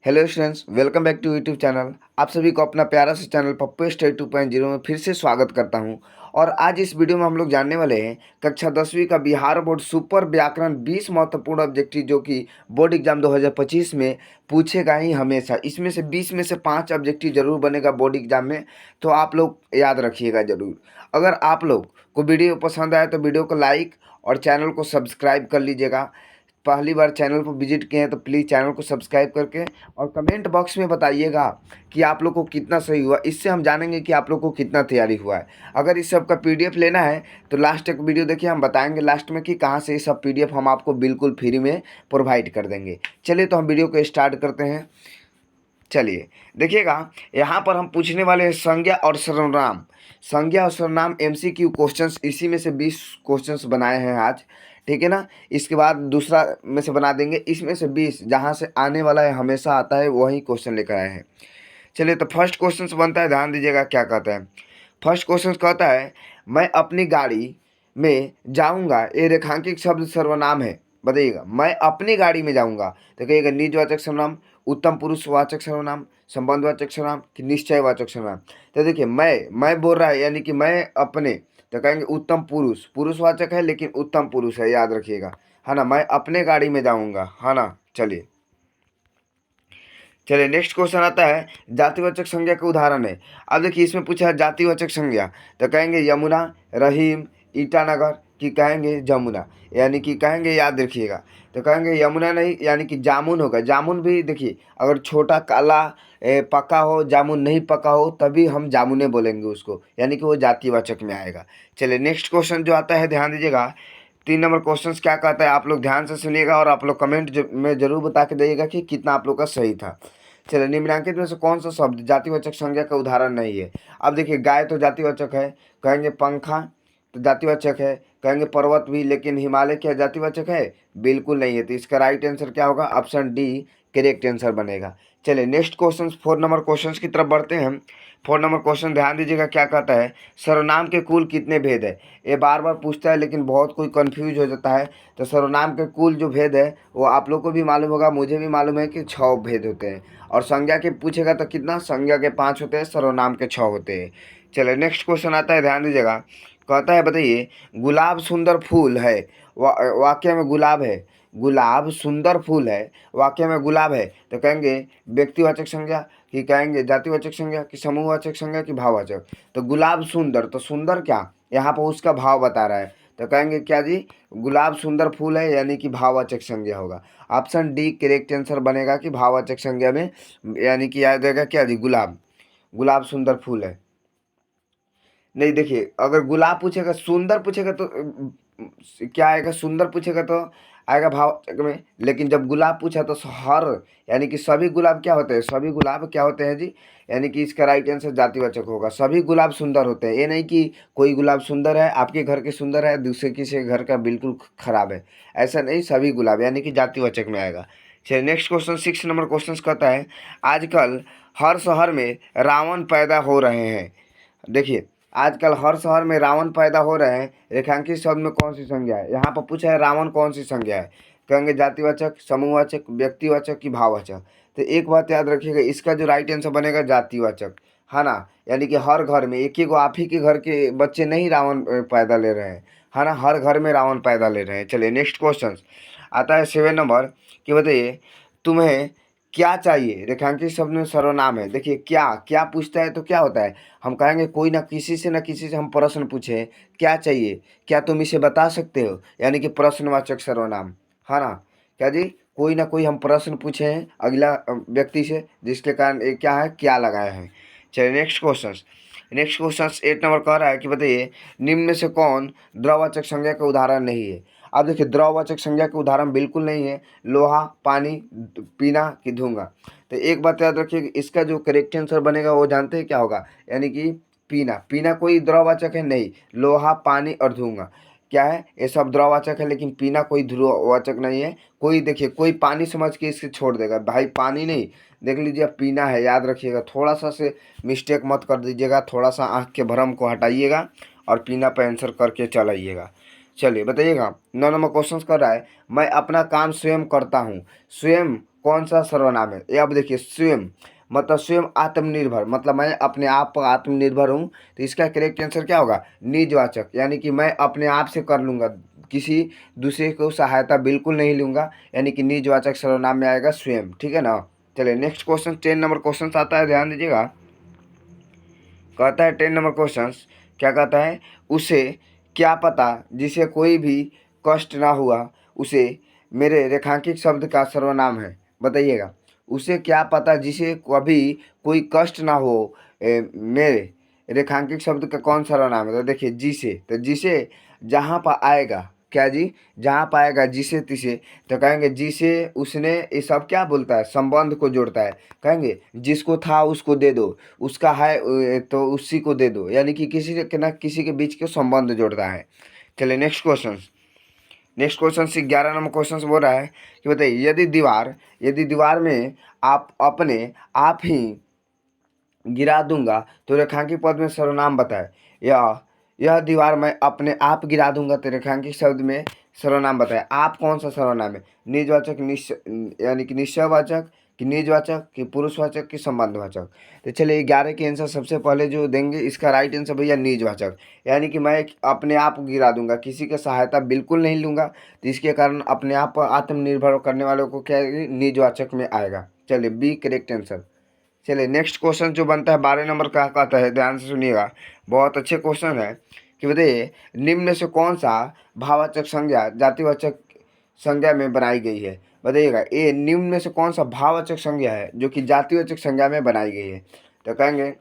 Hello students, welcome back to YouTube channel. आप सभी को अपना प्यारा सा चैनल पप्पू स्टडी 2.0 में फिर से स्वागत करता हूं। और आज इस वीडियो में हम लोग जानने वाले हैं कक्षा 10वीं का बिहार बोर्ड सुपर व्याकरण 20 महत्वपूर्ण ऑब्जेक्टिव जो कि बोर्ड एग्जाम 2025 में पूछेगा ही हमेशा। इसमें से 20 में से 5 ऑब्जेक्टिव जरूर बनेगा बोर्ड एग्जाम में, तो आप लोग याद रखिएगा ज़रूर। अगर आप लोग को वीडियो पसंद आए तो वीडियो को लाइक और चैनल को सब्सक्राइब कर लीजिएगा। पहली बार चैनल पर विजिट किए हैं तो प्लीज़ चैनल को सब्सक्राइब करके और कमेंट बॉक्स में बताइएगा कि आप लोग को कितना सही हुआ। इससे हम जानेंगे कि आप लोग को कितना तैयारी हुआ है। अगर इस सब का पीडीएफ लेना है तो लास्ट एक वीडियो देखिए, हम बताएंगे लास्ट में कि कहाँ से ये सब पीडीएफ हम आपको बिल्कुल फ्री में प्रोवाइड कर देंगे। चलिए तो हम वीडियो को स्टार्ट करते हैं। चलिए देखिएगा, यहाँ पर हम पूछने वाले हैं संज्ञा और सर्वनाम। संज्ञा और सर्वनाम एमसीक्यू क्वेश्चंस, इसी में से 20 क्वेश्चंस बनाए हैं आज, ठीक है ना। इसके बाद दूसरा में से बना देंगे, इसमें से 20 जहाँ से आने वाला है हमेशा आता है वही क्वेश्चन लेकर आए हैं। चलिए तो फर्स्ट क्वेश्चन बनता है, ध्यान दीजिएगा क्या कहता है। फर्स्ट क्वेश्चन कहता है मैं अपनी गाड़ी में जाऊंगा, ये रेखांकित शब्द सर्वनाम है, बताइएगा। मैं अपनी गाड़ी में जाऊंगा तो कहिएगा निजवाचक सर्वनाम, उत्तम पुरुषवाचक सर्वनाम, संबंधवाचक सर्वनाम कि निश्चयवाचक सर्वनाम। तो देखिए मैं बोल रहा है यानी कि मैं अपने, तो कहेंगे उत्तम पुरुष, पुरुषवाचक है लेकिन उत्तम पुरुष है, याद रखिएगा, है ना। मैं अपने गाड़ी में जाऊंगा, है ना। चलिए नेक्स्ट क्वेश्चन आता है जातिवाचक संज्ञा का उदाहरण है। अब देखिए इसमें पूछा है जातिवाचक संज्ञा, तो कहेंगे यमुना, रहीम, ईटानगर कि कहेंगे जमुना, यानी कि कहेंगे, याद रखिएगा। तो कहेंगे यमुना नहीं, यानी कि जामुन होगा। जामुन भी देखिए अगर छोटा काला पका हो, जामुन नहीं पका हो, तभी हम जामुने बोलेंगे उसको, यानी कि वो जातिवाचक में आएगा। चलिए नेक्स्ट क्वेश्चन जो आता है, ध्यान दीजिएगा। 3 नंबर क्वेश्चन क्या कहता है, आप लोग ध्यान से सुनिएगा और आप लोग कमेंट में जरूर बता के दीजिएगा कि कितना आप लोग का सही था। चलिए निम्नलिखित में से कौन सा शब्द जातिवाचक संज्ञा का उदाहरण नहीं है। अब देखिए गाय तो जातिवाचक है, कहेंगे पंखा तो जातिवाचक है, कहेंगे पर्वत भी, लेकिन हिमालय क्या जातिवाचक है? बिल्कुल नहीं है। तो इसका राइट आंसर क्या होगा? ऑप्शन डी करेक्ट आंसर बनेगा। चलिए नेक्स्ट क्वेश्चन 4 नंबर क्वेश्चन की तरफ बढ़ते हैं। 4 नंबर क्वेश्चन ध्यान दीजिएगा क्या कहता है, सर्वनाम के कुल कितने भेद है। ये बार बार पूछता है लेकिन बहुत कोई कंफ्यूज हो जाता है। तो सर्वनाम के कुल जो भेद है वो आप लोग को भी मालूम होगा, मुझे भी मालूम है कि 6 भेद होते हैं। और संज्ञा के पूछेगा तो कितना, संज्ञा के 5 होते हैं, सर्वनाम के 6 होते हैं। चलिए नेक्स्ट क्वेश्चन आता है, ध्यान दीजिएगा। कहता है बताइए गुलाब सुंदर फूल है, वाक्य में गुलाब है, गुलाब सुंदर फूल है, वाक्य में गुलाब है, तो कहेंगे व्यक्तिवाचक संज्ञा कि कहेंगे जातिवाचक संज्ञा कि समूहवाचक संज्ञा कि भाववाचक। तो गुलाब सुंदर, तो सुंदर क्या, यहाँ पर उसका भाव बता रहा है, तो कहेंगे क्या जी, गुलाब सुंदर फूल है, यानी कि भाववाचक संज्ञा होगा। ऑप्शन डी करेक्ट आंसर बनेगा कि भाववाचक संज्ञा में, यानी कि याद रहेगा क्या जी, गुलाब, गुलाब सुंदर फूल है। नहीं देखिए अगर गुलाब पूछेगा, सुंदर पूछेगा तो क्या आएगा, सुंदर पूछेगा तो आएगा भाववाचक में, लेकिन जब गुलाब पूछा तो हर, यानी कि सभी गुलाब क्या होते हैं, सभी गुलाब क्या होते हैं जी, यानी कि इसका राइट आंसर जातिवाचक होगा। सभी गुलाब सुंदर होते हैं, ये नहीं कि कोई गुलाब सुंदर है, आपके घर के सुंदर है, दूसरे किसी घर का बिल्कुल खराब है, ऐसा नहीं, सभी गुलाब यानी कि जातिवाचक में आएगा। चलिए नेक्स्ट क्वेश्चन 6 नंबर क्वेश्चन कहता है आजकल हर शहर में रावण पैदा हो रहे हैं। देखिए आजकल हर शहर में रावण पैदा हो रहे हैं, रेखांकित शब्द में कौन सी संज्ञा है। यहाँ पर पूछा है रावण कौन सी संज्ञा है, कहेंगे जातिवाचक, समूहवाचक, व्यक्तिवाचक कि भाववाचक। तो एक बात याद रखिएगा, इसका जो राइट आंसर बनेगा जातिवाचक, है ना। यानी कि हर घर में, एक ही को आप ही के घर के बच्चे नहीं रावण पैदा ले रहे हैं, है ना, हर घर में रावण पैदा ले रहे हैं। चलिए नेक्स्ट क्वेश्चन आता है 7 नंबर कि बताइए तुम्हें क्या चाहिए, रेखांकित शब्द में सर्वनाम है। देखिए क्या क्या पूछता है तो क्या होता है, हम कहेंगे कोई ना किसी से हम प्रश्न पूछे, क्या चाहिए, क्या तुम इसे बता सकते हो, यानी कि प्रश्नवाचक सर्वनाम, है ना। क्या जी, कोई ना कोई हम प्रश्न पूछे हैं अगला व्यक्ति से, जिसके कारण ये क्या है, क्या लगाया है। चलिए नेक्स्ट क्वेश्चन 8 नंबर कह रहा है कि बताइए निम्न में से कौन द्रववाचक संज्ञा का उदाहरण नहीं है। अब देखिए द्रववाचक संज्ञा के उदाहरण बिल्कुल नहीं है, लोहा, पानी, पीना कि धूंगा। तो एक बात याद रखिए कि इसका जो करेक्ट आंसर बनेगा वो जानते हैं क्या होगा, यानी कि पीना। पीना कोई द्रववाचक है नहीं, लोहा, पानी और धूंगा क्या है, ये सब द्रववाचक है, लेकिन पीना कोई ध्रुववाचक नहीं है। कोई देखिए कोई पानी समझ के इसके छोड़ देगा, भाई पानी नहीं, देख लीजिए पीना है, याद रखिएगा। थोड़ा सा से मिस्टेक मत कर दीजिएगा, थोड़ा सा आँख के भ्रम को हटाइएगा और पीना पे आंसर करके चलाइएगा। चलिए बताइएगा 9 नंबर क्वेश्चन कर रहा है मैं अपना काम स्वयं करता हूँ। स्वयं कौन सा सर्वनाम है। ये अब देखिए स्वयं मतलब स्वयं आत्मनिर्भर मतलब मैं अपने आप पर आत्मनिर्भर हूँ, तो इसका करेक्ट आंसर क्या होगा, निजवाचक, यानी कि मैं अपने आप से कर लूँगा, किसी दूसरे को सहायता बिल्कुल नहीं लूँगा, यानी कि निजवाचक सर्वनाम में आएगा स्वयं। ठीक है ना। चलिए नेक्स्ट क्वेश्चन 10 नंबर क्वेश्चन आता है, ध्यान दीजिएगा। कहता है 10 नंबर क्वेश्चन क्या कहता है, उसे क्या पता जिसे कोई भी कष्ट ना हुआ उसे मेरे रेखांकित शब्द का सर्वनाम है। बताइएगा, उसे क्या पता जिसे कभी कोई कष्ट ना हो मेरे रेखांकित शब्द का कौन सर्वनाम है। तो देखिए जिसे, तो जिसे जहाँ पर आएगा क्या जी, जहाँ पाएगा जिसे तिसे, तो कहेंगे जिसे उसने, ये सब क्या बोलता है, संबंध को जोड़ता है। कहेंगे जिसको था उसको दे दो, उसका है तो उसी को दे दो, यानी कि किसी के ना किसी के बीच के संबंध जोड़ता है। चलिए नेक्स्ट क्वेश्चन, नेक्स्ट क्वेश्चन से 11 नंबर क्वेश्चन से बोल रहा है कि बताइए, यदि दीवार में आप अपने आप ही गिरा दूंगा तो रेखांकित पद में सर्वनाम बताए। यह दीवार मैं अपने आप गिरा दूंगा तो रेखांकित शब्द में सर्वनाम बताए। आप कौन सा सर्वनाम है, निजवाचक यानी कि निश्चयवाचक कि निजवाचक कि पुरुषवाचक कि संबंधवाचक। तो चलिए 11 के आंसर सबसे पहले जो देंगे, इसका राइट आंसर भैया निजवाचक, यानी कि मैं अपने आप गिरा दूंगा, किसी की सहायता बिल्कुल नहीं लूंगा, तो इसके कारण अपने आप पर आत्मनिर्भर करने वालों को क्या निजवाचक में आएगा। चलिए बी करेक्ट आंसर। चलिए नेक्स्ट क्वेश्चन जो बनता है 12 नंबर का कहता है, ध्यान से सुनिएगा, बहुत अच्छे क्वेश्चन है कि बताइए निम्न में से कौन सा भाववाचक संज्ञा जातिवाचक संज्ञा में बनाई गई है। बताइएगा ये निम्न में से कौन सा भाववाचक संज्ञा है जो कि जातिवाचक संज्ञा में बनाई गई है। तो कहेंगे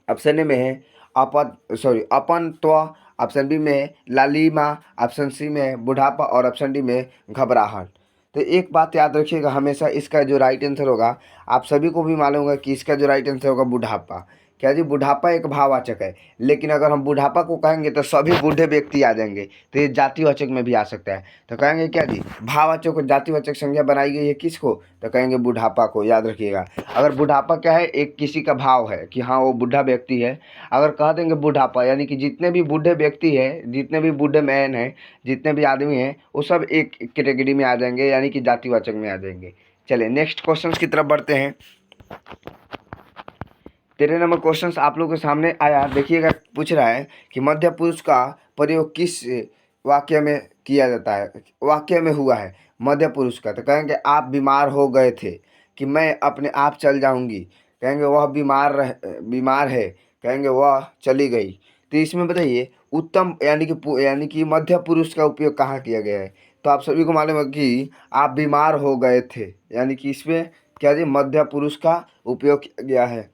ऑप्शन ए में है अपन त्व, ऑप्शन बी में है लालिमा, ऑप्शन सी में है बुढ़ापा और ऑप्शन डी में घबराहट। तो एक बात याद रखिएगा हमेशा, इसका जो राइट आंसर होगा, आप सभी को भी मालूम होगा कि इसका जो राइट आंसर होगा बुढ़ापा। क्या जी, बुढ़ापा एक भाववाचक है, लेकिन अगर हम बुढ़ापा को कहेंगे तो सभी बूढ़े व्यक्ति आ जाएंगे, तो ये जातिवाचक में भी आ सकता है। तो कहेंगे क्या जी, भाववाचक को जातिवाचक संज्ञा बनाई गई है किसको, तो कहेंगे बुढ़ापा को। याद रखिएगा, अगर बुढ़ापा क्या है, एक किसी का भाव है कि हाँ वो बूढ़ा व्यक्ति है, अगर कह देंगे बुढ़ापा यानी कि जितने भी बूढ़े व्यक्ति हैं, जितने भी बूढ़े मैन हैं, जितने भी आदमी हैं, वो सब एक कैटेगरी में आ जाएंगे, यानी कि जातिवाचक में आ जाएंगे। चलिए नेक्स्ट क्वेश्चन की तरफ बढ़ते हैं। 13 नंबर क्वेश्चन आप लोगों के सामने आया, देखिएगा, पूछ रहा है कि मध्य पुरुष का प्रयोग किस वाक्य में किया जाता है, वाक्य में हुआ है मध्य पुरुष का। तो कहेंगे आप बीमार हो गए थे कि मैं अपने आप चल जाऊंगी, कहेंगे वह बीमार है, कहेंगे वह चली गई। तो इसमें बताइए उत्तम यानी कि मध्य पुरुष का उपयोग कहाँ किया गया है। तो आप सभी को मालूम है कि आप बीमार हो गए थे, यानी कि इसमें क्या जी, मध्य पुरुष का उपयोग किया गया है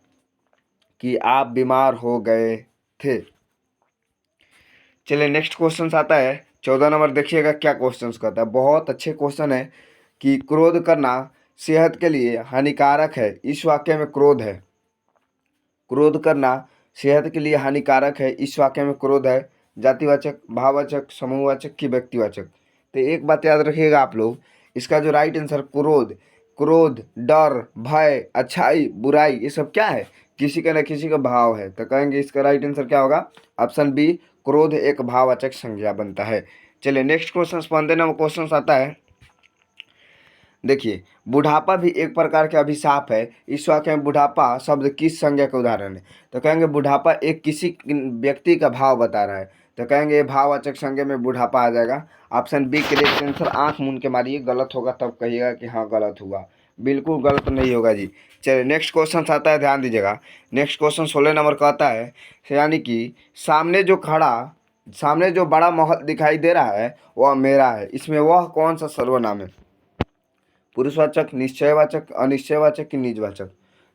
कि आप बीमार हो गए थे। चलिए नेक्स्ट क्वेश्चन आता है 14 नंबर, देखिएगा क्या क्वेश्चन कहता है, बहुत अच्छे क्वेश्चन है कि क्रोध करना सेहत के लिए हानिकारक है। इस वाक्य में क्रोध है, क्रोध करना सेहत के लिए हानिकारक है, इस वाक्य में क्रोध है जातिवाचक, भाववाचक, समूहवाचक कि व्यक्तिवाचक। तो एक बात याद रखिएगा आप लोग, इसका जो राइट आंसर क्रोध, डर, भय, अच्छाई, बुराई, ये सब क्या है, किसी का न किसी का भाव है। तो कहेंगे इसका राइट आंसर क्या होगा, ऑप्शन बी, क्रोध एक भाववाचक संज्ञा बनता है। चलिए नेक्स्ट क्वेश्चन 15 नंबर क्वेश्चन आता है, देखिए बुढ़ापा भी एक प्रकार का अभिशाप है। इस वाक्य में बुढ़ापा शब्द किस संज्ञा का उदाहरण है। तो कहेंगे बुढ़ापा एक किसी व्यक्ति का भाव बता रहा है, तो कहेंगे भाववाचक संज्ञा में बुढ़ापा आ जाएगा। Option B correct answer. आंख मूंद के मारिए, गलत होगा तब कहिएगा कि हाँ गलत हुआ, बिल्कुल गलत नहीं होगा जी। चलिए नेक्स्ट क्वेश्चन आता है, ध्यान दीजिएगा। नेक्स्ट क्वेश्चन 16 नंबर का आता है, यानी कि सामने जो बड़ा महल दिखाई दे रहा है वह मेरा है, इसमें वह कौन सा सर्वनाम है, पुरुषवाचक, निश्चयवाचक, अनिश्चयवाचक कि निजवाचक।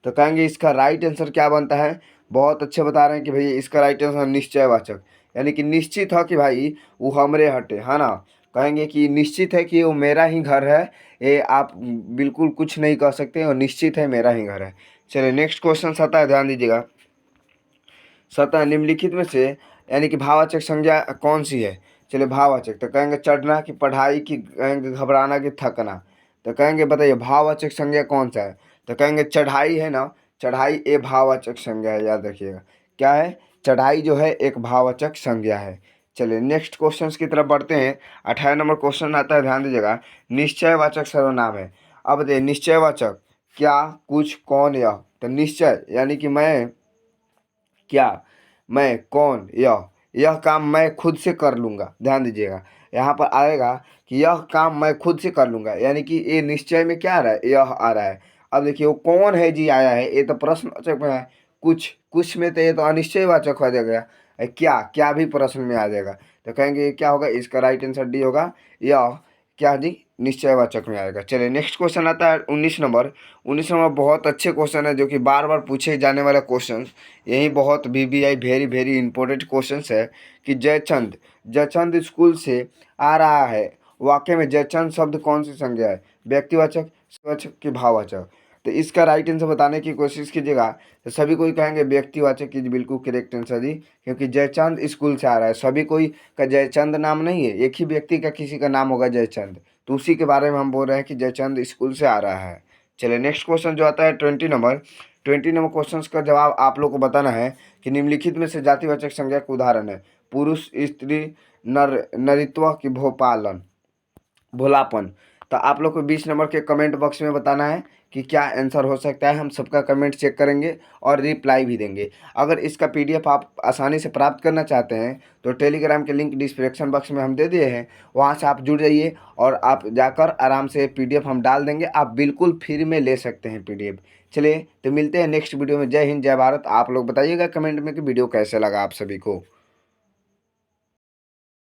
तो कहेंगे इसका राइट आंसर क्या बनता है, बहुत अच्छे बता रहे हैं कि भैया इसका राइट आंसर निश्चयवाचक, यानी कि निश्चित है कि भाई वो हमरे हटे, है ना। कहेंगे कि निश्चित है कि वो मेरा ही घर है, ये आप बिल्कुल कुछ नहीं कह सकते, और निश्चित है मेरा ही घर है। चलिए नेक्स्ट क्वेश्चन आता है, ध्यान दीजिएगा। सतह निम्नलिखित में से यानी कि भाववाचक संज्ञा कौन सी है। चलिए भाववाचक, तो कहेंगे चढ़ना कि पढ़ाई की, कहेंगे घबराना कि थकना। तो कहेंगे बताइए भाववाचक संज्ञा कौन सा है। तो कहेंगे चढ़ाई है ना, चढ़ाई ए भाववाचक संज्ञा है, याद रखिएगा क्या है, चढ़ाई जो है एक भाववाचक संज्ञा है। चलिए नेक्स्ट क्वेश्चन की तरफ बढ़ते हैं। 18 नंबर क्वेश्चन आता है, ध्यान दीजिएगा, निश्चयवाचक सर्वनाम है। अब बताइए निश्चयवाचक क्या, कुछ, कौन, यह। तो निश्चय यानी कि मैं, क्या, मैं, कौन, यह काम मैं खुद से कर लूँगा। ध्यान दीजिएगा, यहाँ पर आएगा कि यह काम मैं खुद से कर लूँगा, यानी कि ये निश्चय में क्या आ रहा है, यह आ रहा है। अब देखिए वो कौन है जी आया है, ये तो प्रश्नवाचक में है। कुछ में तो ये तो अनिश्चयवाचक हो जाएगा। क्या भी प्रश्न में आ जाएगा। तो कहेंगे ये क्या होगा, इसका राइट आंसर डी होगा। यह क्या जी, निश्चयवाचक में आएगा। चलिए नेक्स्ट क्वेश्चन आता है 19 नंबर। 19 नंबर बहुत अच्छे क्वेश्चन है, जो कि बार बार पूछे जाने वाला क्वेश्चन। यही बहुत VVI very very important question है कि जयचंद स्कूल से आ रहा है। वाक्य में जयचंद शब्द कौन सी संज्ञा है, व्यक्तिवाचक, वाचक कि भाववाचक। तो इसका राइट आंसर बताने की कोशिश कीजिएगा। तो सभी कोई कहेंगे व्यक्तिवाचक की बिल्कुल करेक्ट आंसर जी, क्योंकि जयचंद स्कूल से आ रहा है। सभी कोई का जयचंद नाम नहीं है, एक ही व्यक्ति का किसी का नाम होगा जयचंद, तो उसी के बारे में हम बोल रहे हैं कि जयचंद स्कूल से आ रहा है। चलिए नेक्स्ट क्वेश्चन जो आता है 20 नंबर। 20 नंबर क्वेश्चन का जवाब आप लोग को बताना है कि निम्नलिखित में से जातिवाचक संज्ञा का उदाहरण है। पुरुष, स्त्री, नरित्व की भोलापन। तो आप लोग को 20 नंबर के कमेंट बॉक्स में बताना है कि क्या आंसर हो सकता है। हम सबका कमेंट चेक करेंगे और रिप्लाई भी देंगे। अगर इसका PDF आप आसानी से प्राप्त करना चाहते हैं तो टेलीग्राम के लिंक डिस्क्रिप्शन बॉक्स में हम दे दिए हैं, वहाँ से आप जुड़ जाइए और आप जाकर आराम से PDF हम डाल देंगे, आप बिल्कुल फ्री में ले सकते हैं PDF। चलिए तो मिलते हैं नेक्स्ट वीडियो में। जय हिंद, जय भारत। आप लोग बताइएगा कमेंट में कि वीडियो कैसे लगा आप सभी को।